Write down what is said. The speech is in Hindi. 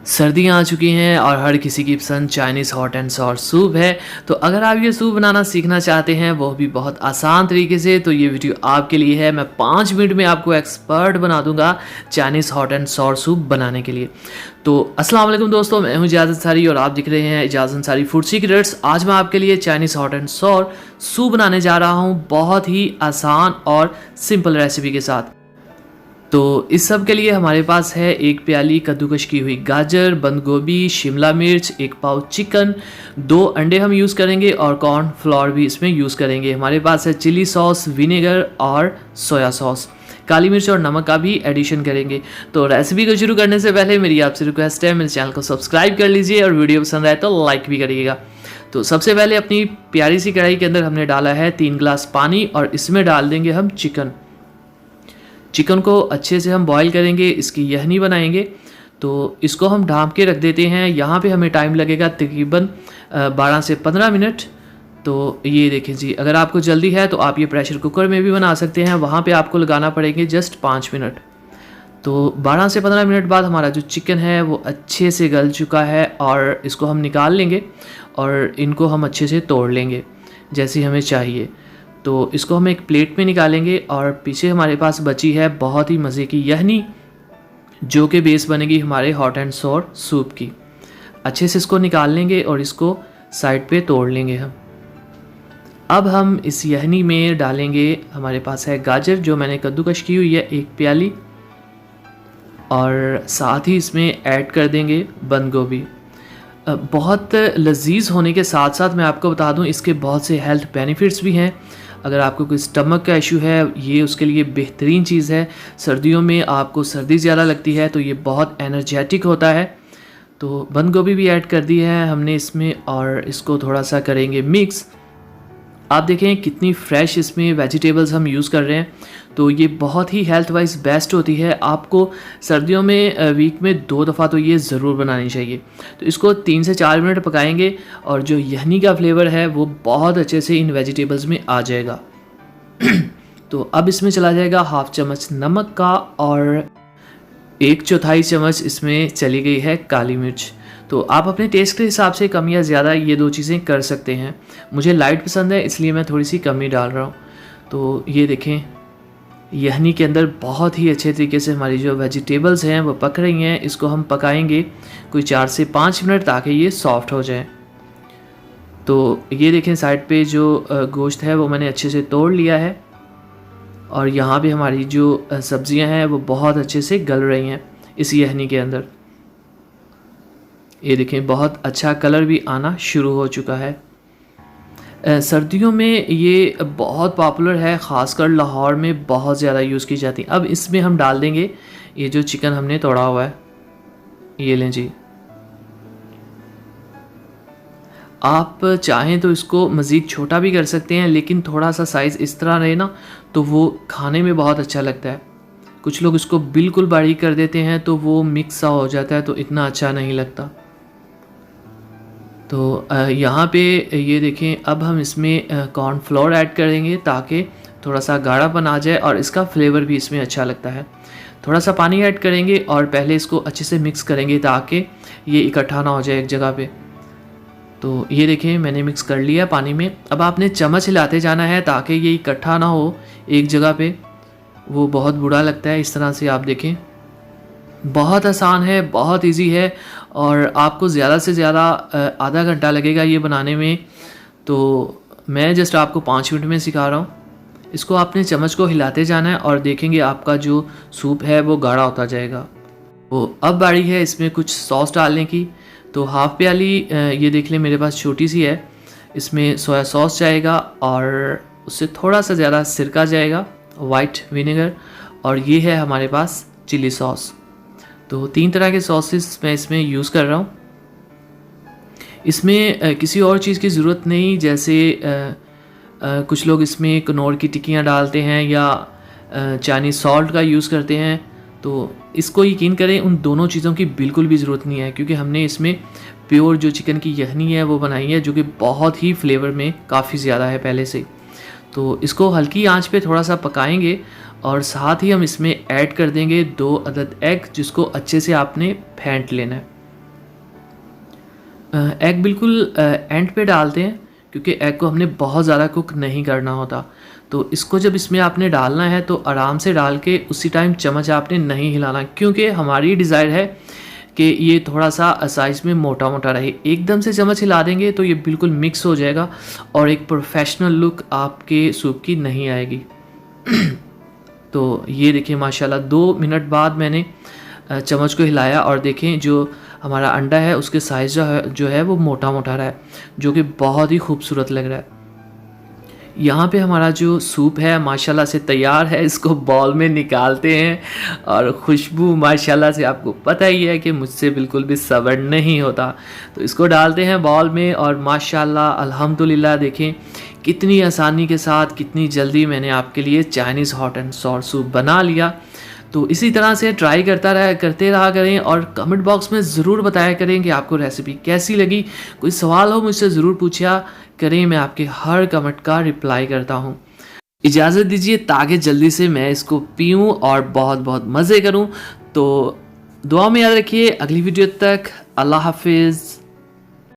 सर्दियाँ आ चुकी हैं और हर किसी की पसंद Chinese hot and sour soup है। तो अगर आप ये सूप बनाना सीखना चाहते हैं वो भी बहुत आसान तरीके से, तो ये वीडियो आपके लिए है। मैं 5 मिनट में आपको एक्सपर्ट बना दूंगा Chinese hot and sour soup बनाने के लिए। तो अस्सलाम वालेकुम दोस्तों, मैं हूं इजाज़त अंसारी और आप दिख रहे हैं इजाज़त अंसारी फूड सीक्रेट्स। आज मैं आपके लिए Chinese hot and sour soup बनाने जा रहा हूँ बहुत ही आसान और सिंपल रेसिपी के साथ। तो इस सब के लिए हमारे पास है 1 प्याली कद्दूकश की हुई गाजर, बंद गोभी, शिमला मिर्च, 1 पाव चिकन, 2 अंडे हम यूज़ करेंगे और कॉर्न फ्लोर भी इसमें यूज़ करेंगे। हमारे पास है चिली सॉस, विनेगर और सोया सॉस, काली मिर्च और नमक का भी एडिशन करेंगे। तो रेसिपी को शुरू करने से पहले मेरी आपसे रिक्वेस्ट है, मेरे चैनल को सब्सक्राइब कर लीजिए और वीडियो पसंद आए तो लाइक भी करिएगा। तो सबसे पहले अपनी प्यारी सी कढ़ाई के अंदर हमने डाला है 3 गिलास पानी और इसमें डाल देंगे हम चिकन को अच्छे से हम बॉईल करेंगे, इसकी यखनी बनाएंगे। तो इसको हम ढाँप के रख देते हैं। यहाँ पे हमें टाइम लगेगा तकरीबन 12 से 15 मिनट। तो ये देखें जी, अगर आपको जल्दी है तो आप ये प्रेशर कुकर में भी बना सकते हैं, वहाँ पे आपको लगाना पड़ेंगे जस्ट 5 मिनट। तो 12 से 15 मिनट बाद हमारा जो चिकन है वो अच्छे से गल चुका है और इसको हम निकाल लेंगे और इनको हम अच्छे से तोड़ लेंगे जैसे हमें चाहिए। तो इसको हम एक प्लेट में निकालेंगे और पीछे हमारे पास बची है बहुत ही मज़े की यखनी, जो कि बेस बनेगी हमारे हॉट एंड सॉर सूप की। अच्छे से इसको निकाल लेंगे और इसको साइड पे तोड़ लेंगे हम। अब हम इस यखनी में डालेंगे, हमारे पास है गाजर जो मैंने कद्दूकश की हुई है 1 प्याली, और साथ ही इसमें ऐड कर देंगे बंद गोभी। बहुत लजीज होने के साथ साथ मैं आपको बता दूं इसके बहुत से हेल्थ बेनिफिट्स भी हैं। अगर आपको कोई स्टमक का इशू है, ये उसके लिए बेहतरीन चीज़ है। सर्दियों में आपको सर्दी ज़्यादा लगती है तो ये बहुत एनर्जेटिक होता है। तो बंद गोभी भी ऐड कर दी है हमने इसमें और इसको थोड़ा सा करेंगे मिक्स। आप देखें कितनी फ्रेश इसमें वेजिटेबल्स हम यूज़ कर रहे हैं, तो ये बहुत ही हेल्थ वाइज बेस्ट होती है। आपको सर्दियों में वीक में 2 दफ़ा तो ये ज़रूर बनानी चाहिए। तो इसको 3 से 4 मिनट पकाएंगे और जो यखनी का फ्लेवर है वो बहुत अच्छे से इन वेजिटेबल्स में आ जाएगा। तो अब इसमें चला जाएगा हाफ चम्मच नमक का और 1/4 चम्मच इसमें चली गई है काली मिर्च। तो आप अपने टेस्ट के हिसाब से कम या ज़्यादा ये 2 चीज़ें कर सकते हैं। मुझे लाइट पसंद है इसलिए मैं थोड़ी सी कम ही डाल रहा हूँ। तो ये देखें यखनी के अंदर बहुत ही अच्छे तरीके से हमारी जो वेजिटेबल्स हैं वो पक रही हैं। इसको हम पकाएंगे कोई 4 से 5 मिनट ताकि ये सॉफ्ट हो जाए। तो ये देखें साइड पे जो गोश्त है वो मैंने अच्छे से तोड़ लिया है और यहाँ पे हमारी जो सब्ज़ियाँ हैं वो बहुत अच्छे से गल रही हैं इस यखनी के अंदर। ये देखें बहुत अच्छा कलर भी आना शुरू हो चुका है। सर्दियों में ये बहुत पॉपुलर है, ख़ासकर लाहौर में बहुत ज़्यादा यूज़ की जाती है। अब इसमें हम डाल देंगे ये जो चिकन हमने तोड़ा हुआ है, ये लें जी। आप चाहें तो इसको मज़ीद छोटा भी कर सकते हैं, लेकिन थोड़ा सा साइज़ इस तरह रहे ना तो वो खाने में बहुत अच्छा लगता है। कुछ लोग इसको बिल्कुल बारीक कर देते हैं तो वो मिक्स सा हो जाता है तो इतना अच्छा नहीं लगता। तो यहाँ पे ये देखें अब हम इसमें कॉर्न फ्लोर ऐड करेंगे ताकि थोड़ा सा गाढ़ापन आ जाए और इसका फ्लेवर भी इसमें अच्छा लगता है। थोड़ा सा पानी ऐड करेंगे और पहले इसको अच्छे से मिक्स करेंगे ताकि ये इकट्ठा ना हो जाए एक जगह पे। तो ये देखें मैंने मिक्स कर लिया पानी में। अब आपने चम्मच हिलाते जाना है ताकि ये इकट्ठा ना हो एक जगह पे, वो बहुत बुरा लगता है। इस तरह से आप देखें बहुत आसान है, बहुत इजी है और आपको ज़्यादा से ज़्यादा आधा घंटा लगेगा ये बनाने में। तो मैं जस्ट आपको 5 मिनट में सिखा रहा हूँ। इसको आपने चम्मच को हिलाते जाना है और देखेंगे आपका जो सूप है वो गाढ़ा होता जाएगा। तो अब बारी है इसमें कुछ सॉस डालने की। तो हाफ प्याली ये देख लें मेरे पास छोटी सी है, इसमें सोया सॉस जाएगा और उससे थोड़ा सा ज़्यादा सिरका जाएगा, वाइट विनेगर, और ये है हमारे पास चिली सॉस। तो 3 तरह के सॉसेस मैं इसमें यूज़ कर रहा हूँ। इसमें किसी और चीज़ की ज़रूरत नहीं, जैसे कुछ लोग इसमें कनौर की टिक्कियाँ डालते हैं या चाइनीज़ सॉल्ट का यूज़ करते हैं। तो इसको यकीन करें उन दोनों चीज़ों की बिल्कुल भी ज़रूरत नहीं है, क्योंकि हमने इसमें प्योर जो चिकन की यखनी है वो बनाई है, जो कि बहुत ही फ्लेवर में काफ़ी ज़्यादा है पहले से। तो इसको हल्की आंच पे थोड़ा सा पकाएंगे और साथ ही हम इसमें ऐड कर देंगे 2 अदद एग, जिसको अच्छे से आपने फेंट लेना है। एग बिल्कुल एंड पे डालते हैं, क्योंकि एग को हमने बहुत ज़्यादा कुक नहीं करना होता। तो इसको जब इसमें आपने डालना है तो आराम से डाल के उसी टाइम चम्मच आपने नहीं हिलाना, क्योंकि हमारी डिज़ायर है कि ये थोड़ा सा साइज़ में मोटा मोटा रहे। एकदम से चम्मच हिला देंगे तो ये बिल्कुल मिक्स हो जाएगा और एक प्रोफेशनल लुक आपके सूप की नहीं आएगी। तो ये देखिए माशाल्लाह 2 मिनट बाद मैंने चम्मच को हिलाया और देखें जो हमारा अंडा है उसके साइज़ जो है वो मोटा मोटा रहा है, जो कि बहुत ही खूबसूरत लग रहा है। यहाँ पे हमारा जो सूप है माशाल्लाह से तैयार है। इसको बाउल में निकालते हैं और खुशबू माशाल्लाह से आपको पता ही है कि मुझसे बिल्कुल भी सब्र नहीं होता। तो इसको डालते हैं बाउल में और माशाल्लाह अल्हम्दुलिल्लाह देखें कितनी आसानी के साथ, कितनी जल्दी मैंने आपके लिए Chinese hot and sour soup बना लिया। तो इसी तरह से ट्राई करते रहा करें और कमेंट बॉक्स में ज़रूर बताया करें कि आपको रेसिपी कैसी लगी। कोई सवाल हो मुझसे ज़रूर पूछा करें, मैं आपके हर कमेंट का रिप्लाई करता हूँ। इजाज़त दीजिए ताकि जल्दी से मैं इसको पीऊँ और बहुत बहुत मज़े करूँ। तो दुआ में याद रखिए। अगली वीडियो तक अल्लाह हाफिज़।